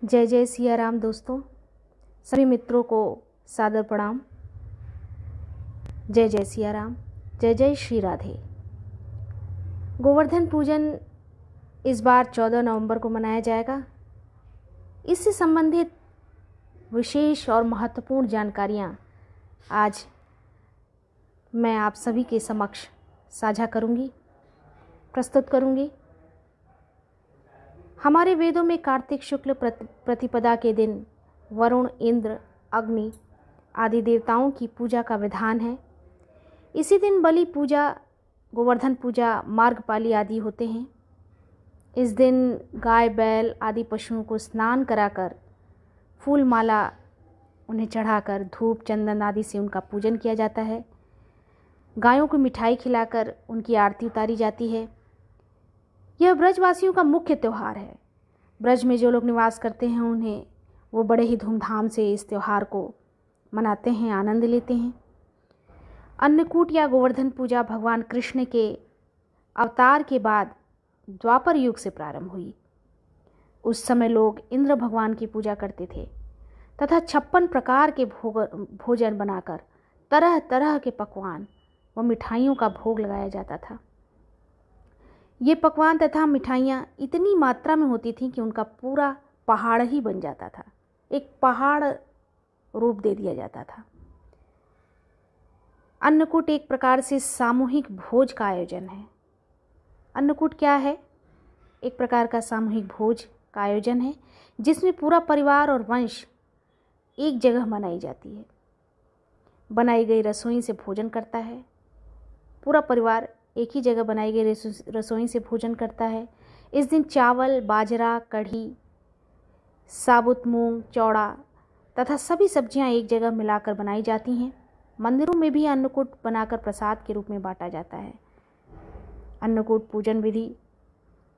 जय जय सिया राम। दोस्तों, सभी मित्रों को सादर प्रणाम। जय जय सिया राम, जय जय श्री राधे। गोवर्धन पूजन इस बार 14 नवंबर को मनाया जाएगा। इससे संबंधित विशेष और महत्वपूर्ण जानकारियाँ आज मैं आप सभी के समक्ष साझा करूँगी, प्रस्तुत करूँगी। हमारे वेदों में कार्तिक शुक्ल प्रतिपदा के दिन वरुण, इंद्र, अग्नि आदि देवताओं की पूजा का विधान है। इसी दिन बलि पूजा, गोवर्धन पूजा, मार्गपाली आदि होते हैं। इस दिन गाय, बैल आदि पशुओं को स्नान कराकर, फूल माला उन्हें चढ़ाकर, धूप, चंदन आदि से उनका पूजन किया जाता है। गायों को मिठाई खिलाकर उनकी आरती उतारी जाती है। यह ब्रजवासियों का मुख्य त्यौहार है। ब्रज में जो लोग निवास करते हैं वो बड़े ही धूमधाम से इस त्यौहार को मनाते हैं, आनंद लेते हैं। अन्नकूट या गोवर्धन पूजा भगवान कृष्ण के अवतार के बाद द्वापर युग से प्रारंभ हुई। उस समय लोग इंद्र भगवान की पूजा करते थे तथा 56 प्रकार के भोजन बनाकर तरह तरह के पकवान व मिठाइयों का भोग लगाया जाता था। ये पकवान तथा मिठाइयाँ इतनी मात्रा में होती थीं कि उनका पूरा पहाड़ ही बन जाता था, एक पहाड़ रूप दे दिया जाता था। अन्नकूट एक प्रकार से सामूहिक भोज का आयोजन है। अन्नकूट क्या है? एक प्रकार का सामूहिक भोज का आयोजन है जिसमें पूरा परिवार और वंश एक जगह मनाई जाती है। बनाई गई रसोई से भोजन करता है। पूरा परिवार एक ही जगह बनाई गई रसोई से भोजन करता है। इस दिन चावल, बाजरा, कढ़ी, साबुत मूंग, चौड़ा तथा सभी सब्जियां एक जगह मिलाकर बनाई जाती हैं। मंदिरों में भी अन्नकूट बनाकर प्रसाद के रूप में बांटा जाता है। अन्नकूट पूजन विधि: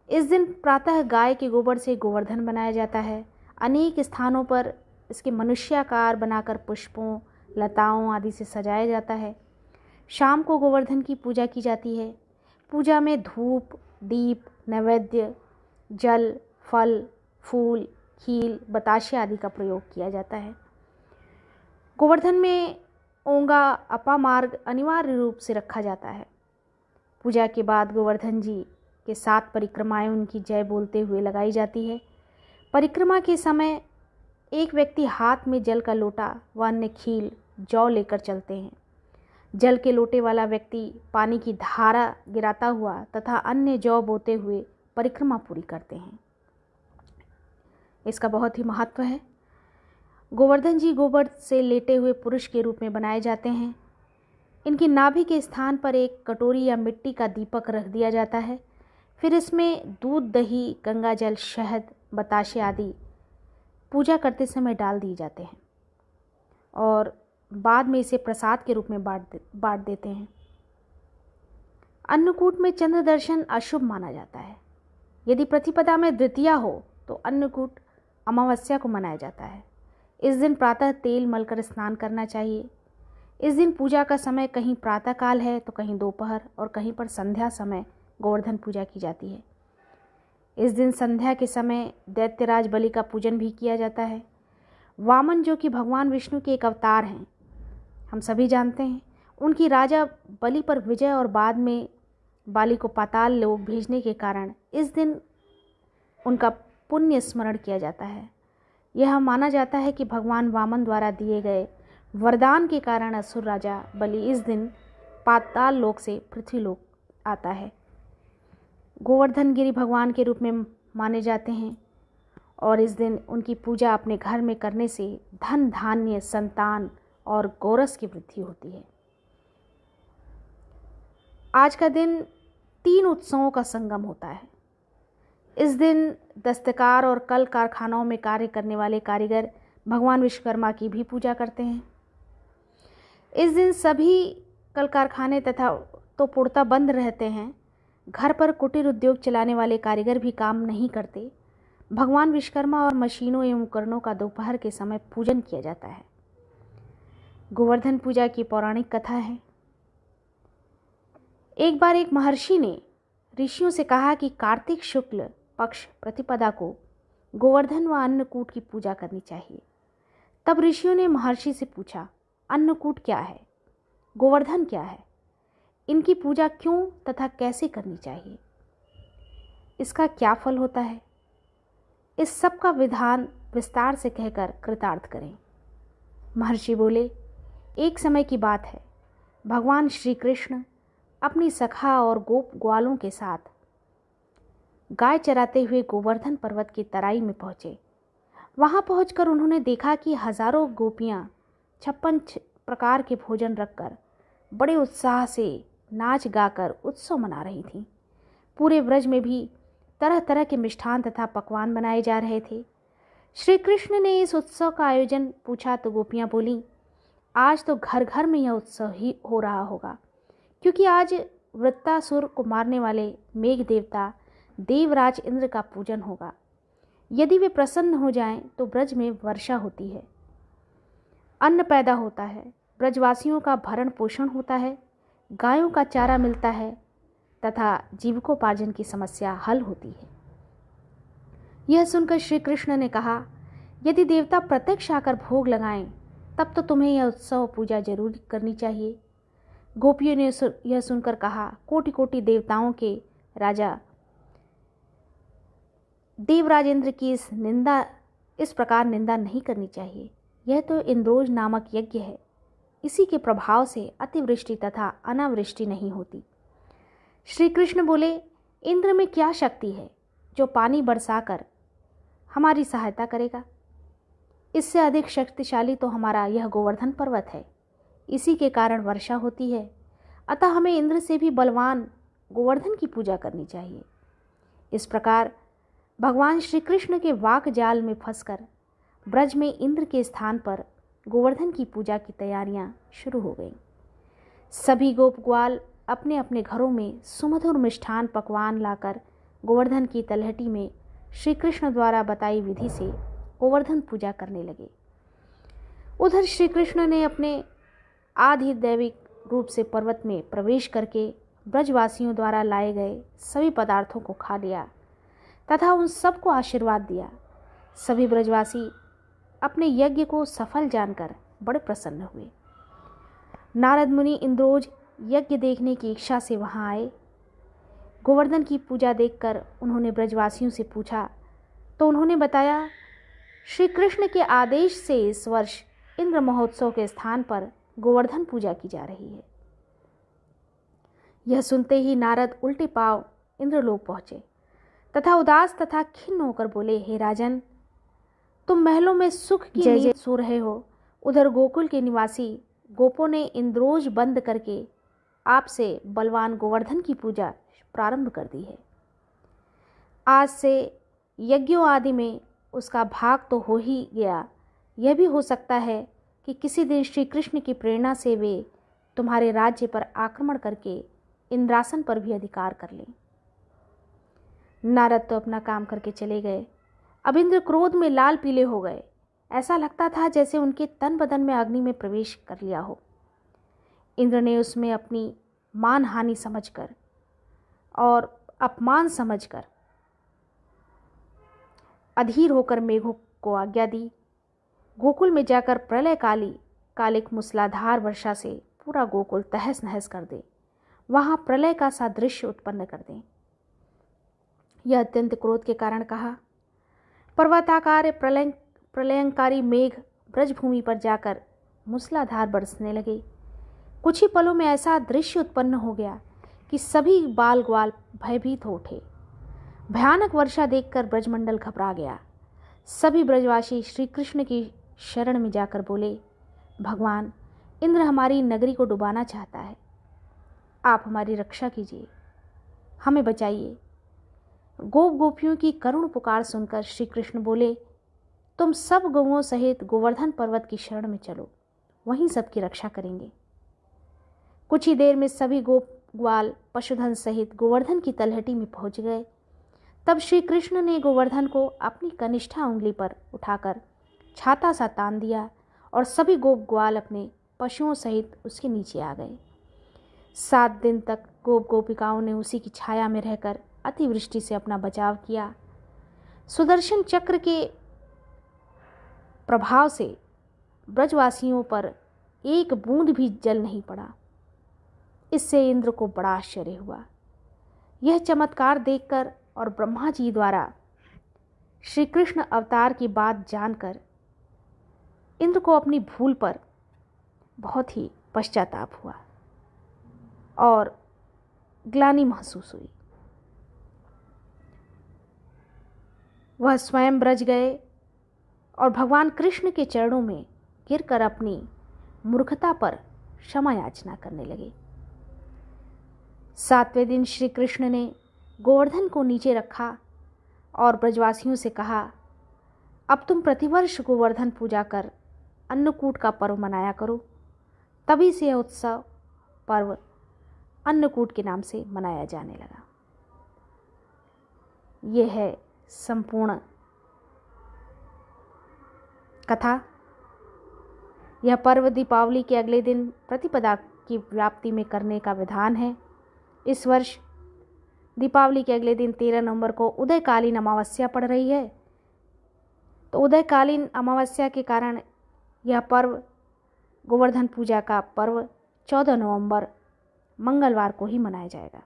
इस दिन प्रातः गाय के गोबर से गोवर्धन बनाया जाता है। अनेक स्थानों पर इसके मनुष्याकार बनाकर पुष्पों, लताओं आदि से सजाया जाता है। शाम को गोवर्धन की पूजा की जाती है। पूजा में धूप, दीप, नैवेद्य, जल, फल, फूल, खील, बताशे आदि का प्रयोग किया जाता है। गोवर्धन में ओंगा, अपामार्ग अनिवार्य रूप से रखा जाता है। पूजा के बाद गोवर्धन जी के 7 परिक्रमाएं उनकी जय बोलते हुए लगाई जाती है। परिक्रमा के समय एक व्यक्ति हाथ में जल का लोटा व अन्य खील, जौ लेकर चलते हैं। जल के लोटे वाला व्यक्ति पानी की धारा गिराता हुआ तथा अन्य जौ बोते हुए परिक्रमा पूरी करते हैं। इसका बहुत ही महत्व है। गोवर्धन जी गोबर से लेटे हुए पुरुष के रूप में बनाए जाते हैं। इनकी नाभि के स्थान पर एक कटोरी या मिट्टी का दीपक रख दिया जाता है। फिर इसमें दूध, दही, गंगा जल, शहद, बताशे आदि पूजा करते समय डाल दिए जाते हैं और बाद में इसे प्रसाद के रूप में बांट देते हैं। अन्नकूट में चंद्र दर्शन अशुभ माना जाता है। यदि प्रतिपदा में द्वितीया हो तो अन्नकूट अमावस्या को मनाया जाता है। इस दिन प्रातः तेल मलकर स्नान करना चाहिए। इस दिन पूजा का समय कहीं प्रातः काल है तो कहीं दोपहर और कहीं पर संध्या समय गोवर्धन पूजा की जाती है। इस दिन संध्या के समय दैत्यराज बलि का पूजन भी किया जाता है। वामन, जो कि भगवान विष्णु के एक अवतार हैं, हम सभी जानते हैं, उनकी राजा बलि पर विजय और बाद में बाली को पाताल लोक भेजने के कारण इस दिन उनका पुण्य स्मरण किया जाता है। यह माना जाता है कि भगवान वामन द्वारा दिए गए वरदान के कारण असुर राजा बलि इस दिन पाताल लोक से पृथ्वी लोक आता है। गोवर्धन गिरि भगवान के रूप में माने जाते हैं और इस दिन उनकी पूजा अपने घर में करने से धन, धान्य, संतान और गोरस की वृद्धि होती है। आज का दिन 3 उत्सवों का संगम होता है। इस दिन दस्तकार और कल कारखानों में कार्य करने वाले कारीगर भगवान विश्वकर्मा की भी पूजा करते हैं। इस दिन सभी कल कारखाने तथा तो पूर्णतः बंद रहते हैं। घर पर कुटीर उद्योग चलाने वाले कारीगर भी काम नहीं करते। भगवान विश्वकर्मा और मशीनों एवं उपकरणों का दोपहर के समय पूजन किया जाता है। गोवर्धन पूजा की पौराणिक कथा है। एक बार एक महर्षि ने ऋषियों से कहा कि कार्तिक शुक्ल पक्ष प्रतिपदा को गोवर्धन व अन्नकूट की पूजा करनी चाहिए। तब ऋषियों ने महर्षि से पूछा, अन्नकूट क्या है, गोवर्धन क्या है, इनकी पूजा क्यों तथा कैसे करनी चाहिए, इसका क्या फल होता है? इस सब का विधान विस्तार से कहकर कृतार्थ करें। महर्षि बोले, एक समय की बात है, भगवान श्री कृष्ण अपनी सखा और गोप ग्वालों के साथ गाय चराते हुए गोवर्धन पर्वत की तराई में पहुँचे। वहाँ पहुंचकर उन्होंने देखा कि हजारों गोपियाँ 56 प्रकार के भोजन रखकर बड़े उत्साह से नाच गाकर उत्सव मना रही थीं। पूरे व्रज में भी तरह तरह के मिष्ठान तथा पकवान बनाए जा रहे थे। श्री कृष्ण ने इस उत्सव का आयोजन पूछा तो गोपियाँ बोलीं, आज तो घर घर में यह उत्सव ही हो रहा होगा, क्योंकि आज वृत्तासुर को मारने वाले मेघ देवता देवराज इंद्र का पूजन होगा। यदि वे प्रसन्न हो जाएं तो ब्रज में वर्षा होती है, अन्न पैदा होता है, ब्रजवासियों का भरण पोषण होता है, गायों का चारा मिलता है तथा जीविकोपार्जन की समस्या हल होती है। यह सुनकर श्री कृष्ण ने कहा, यदि देवता प्रत्यक्ष आकर भोग लगाएं तब तो तुम्हें यह उत्सव पूजा जरूर करनी चाहिए। गोपियों ने यह सुनकर कहा, कोटि कोटि देवताओं के राजा देवराज इंद्र की इस प्रकार निंदा नहीं करनी चाहिए। यह तो इंद्रोज नामक यज्ञ है, इसी के प्रभाव से अतिवृष्टि तथा अनावृष्टि नहीं होती। श्री कृष्ण बोले, इंद्र में क्या शक्ति है जो पानी बरसाकर हमारी सहायता करेगा? इससे अधिक शक्तिशाली तो हमारा यह गोवर्धन पर्वत है, इसी के कारण वर्षा होती है। अतः हमें इंद्र से भी बलवान गोवर्धन की पूजा करनी चाहिए। इस प्रकार भगवान श्री कृष्ण के वाक जाल में फंसकर ब्रज में इंद्र के स्थान पर गोवर्धन की पूजा की तैयारियां शुरू हो गईं। सभी गोप ग्वाल अपने अपने घरों में सुमधुर मिष्ठान पकवान लाकर गोवर्धन की तलहटी में श्री कृष्ण द्वारा बताई विधि से गोवर्धन पूजा करने लगे। उधर श्री कृष्ण ने अपने आधिदैविक रूप से पर्वत में प्रवेश करके ब्रजवासियों द्वारा लाए गए सभी पदार्थों को खा लिया तथा उन सबको आशीर्वाद दिया। सभी ब्रजवासी अपने यज्ञ को सफल जानकर बड़े प्रसन्न हुए। नारद मुनि इंद्रोज यज्ञ देखने की इच्छा से वहां आए। गोवर्धन की पूजा देखकर उन्होंने ब्रजवासियों से पूछा तो उन्होंने बताया, श्री कृष्ण के आदेश से इस वर्ष इंद्र महोत्सव के स्थान पर गोवर्धन पूजा की जा रही है। यह सुनते ही नारद उल्टे पांव इंद्रलोक पहुंचे तथा उदास तथा खिन्न होकर बोले, हे राजन, तुम महलों में सुख की नींद सो रहे हो, उधर गोकुल के निवासी गोपों ने इंद्रोज बंद करके आपसे बलवान गोवर्धन की पूजा प्रारंभ कर दी है। आज से यज्ञों आदि में उसका भाग तो हो ही गया, यह भी हो सकता है कि किसी दिन श्री कृष्ण की प्रेरणा से वे तुम्हारे राज्य पर आक्रमण करके इंद्रासन पर भी अधिकार कर लें। नारद तो अपना काम करके चले गए। अब इंद्र क्रोध में लाल पीले हो गए। ऐसा लगता था जैसे उनके तन बदन में अग्नि में प्रवेश कर लिया हो। इंद्र ने उसमें अपनी मान हानि समझकर और अपमान समझकर अधीर होकर मेघों को आज्ञा दी, गोकुल में जाकर प्रलय कालिक मूसलाधार वर्षा से पूरा गोकुल तहस नहस कर दे, वहां प्रलय का सा दृश्य उत्पन्न कर दें। यह अत्यंत क्रोध के कारण कहा। पर्वताकार प्रलयंकारी मेघ ब्रजभूमि पर जाकर मूसलाधार बरसने लगे। कुछ ही पलों में ऐसा दृश्य उत्पन्न हो गया कि सभी बाल ग्वाल भयभीत हो उठे। भयानक वर्षा देखकर ब्रजमंडल घबरा गया। सभी ब्रजवासी श्री कृष्ण की शरण में जाकर बोले, भगवान, इंद्र हमारी नगरी को डुबाना चाहता है, आप हमारी रक्षा कीजिए, हमें बचाइए। गोप गोपियों की करुण पुकार सुनकर श्री कृष्ण बोले, तुम सब गौओं सहित गोवर्धन पर्वत की शरण में चलो, वहीं सबकी रक्षा करेंगे। कुछ ही देर में सभी गोप ग्वाल पशुधन सहित गोवर्धन की तलहटी में पहुंच गए। तब श्री कृष्ण ने गोवर्धन को अपनी कनिष्ठा उंगली पर उठाकर छाता सा तान दिया और सभी गोप ग्वाल अपने पशुओं सहित उसके नीचे आ गए। 7 दिन तक गोप गोपिकाओं ने उसी की छाया में रहकर अतिवृष्टि से अपना बचाव किया। सुदर्शन चक्र के प्रभाव से ब्रजवासियों पर एक बूंद भी जल नहीं पड़ा। इससे इंद्र को बड़ा आश्चर्य हुआ। यह चमत्कार देखकर और ब्रह्मा जी द्वारा श्री कृष्ण अवतार की बात जानकर इंद्र को अपनी भूल पर बहुत ही पश्चाताप हुआ और ग्लानि महसूस हुई। वह स्वयं ब्रज गए और भगवान कृष्ण के चरणों में गिरकर अपनी मूर्खता पर क्षमा याचना करने लगे। 7वें दिन श्री कृष्ण ने गोवर्धन को नीचे रखा और ब्रजवासियों से कहा, अब तुम प्रतिवर्ष गोवर्धन पूजा कर अन्नकूट का पर्व मनाया करो। तभी से यह उत्सव पर्व अन्नकूट के नाम से मनाया जाने लगा। यह है संपूर्ण कथा। यह पर्व दीपावली के अगले दिन प्रतिपदा की व्याप्ति में करने का विधान है। इस वर्ष दीपावली के अगले दिन 13 नवंबर को उदयकालीन अमावस्या पड़ रही है, तो उदयकालीन अमावस्या के कारण यह पर्व गोवर्धन पूजा का पर्व 14 नवंबर मंगलवार को ही मनाया जाएगा।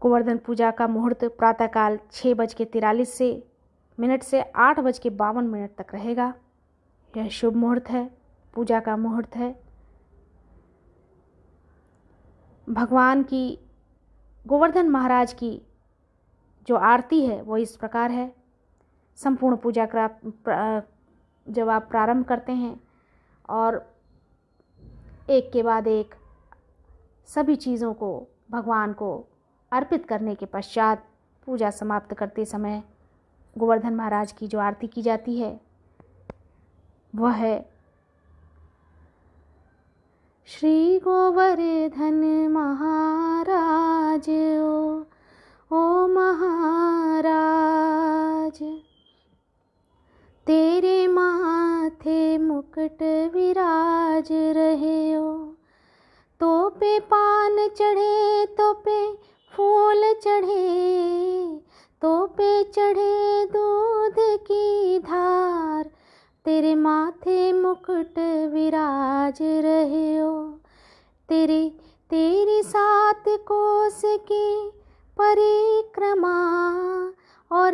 गोवर्धन पूजा का मुहूर्त प्रातःकाल 6:43 से 8:52 तक रहेगा। यह शुभ मुहूर्त है, पूजा का मुहूर्त है। भगवान की गोवर्धन महाराज की जो आरती है वो इस प्रकार है। संपूर्ण पूजा का जब आप प्रारंभ करते हैं और एक के बाद एक सभी चीज़ों को भगवान को अर्पित करने के पश्चात पूजा समाप्त करते समय गोवर्धन महाराज की जो आरती की जाती है वह है, श्री गोवर्धन महाराज ओ महाराज, तेरे माथे मुकुट विराज रहे हो। तो पे पान चढ़े तो पे फूल चढ़े, तो पे चढ़े दूध की धार, तेरे माथे मुकुट विराज रहे हो। तेरी 7 कोस की परिक्रमा और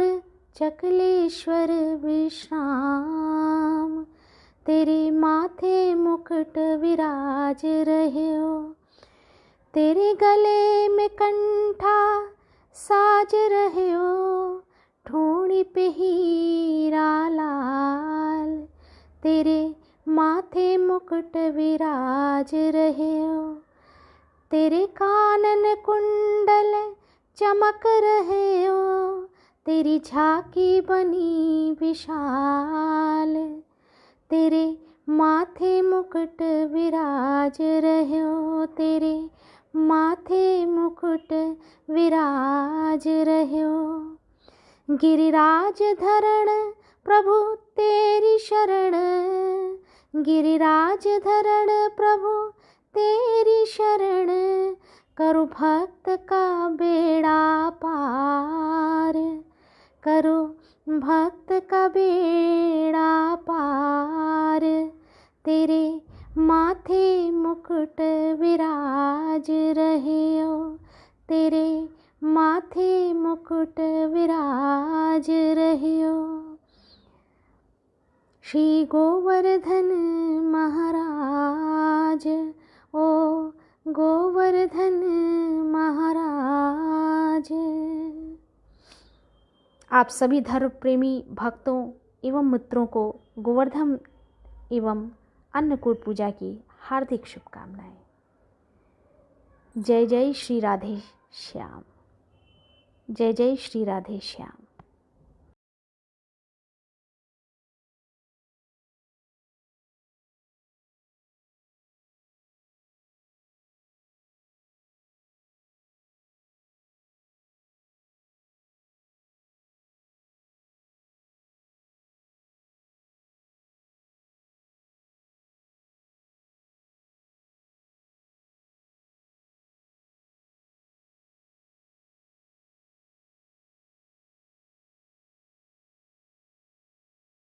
चकलेश्वर विश्राम, तेरे माथे मुकुट विराज रहे हो। तेरे गले में कंठा साज रहे हो, ठोड़ी पे हीरा लाल, तेरे माथे मुकुट विराज रहे हो। तेरे कानन कुंडल चमक रहे हो, तेरी झांकी बनी विशाल, तेरे माथे मुकुट विराज रहे हो। तेरे माथे मुकुट विराज रहे हो। गिरिराज धरण प्रभु तेरी शरण, गिरिराज धरण प्रभु तेरी शरण, करो भक्त का बेड़ा पार, करो भक्त का बेड़ा पार, तेरे माथे मुकुट विराज रहे हो, तेरे माथे मुकुट विराज रहे हो। श्री गोवर्धन महाराज ओ गोवर्धन महाराज। आप सभी धर्म प्रेमी भक्तों एवं मित्रों को गोवर्धन एवं अन्नकूट पूजा की हार्दिक शुभकामनाएं। जय जय श्री राधे श्याम। जय जय श्री राधे श्याम।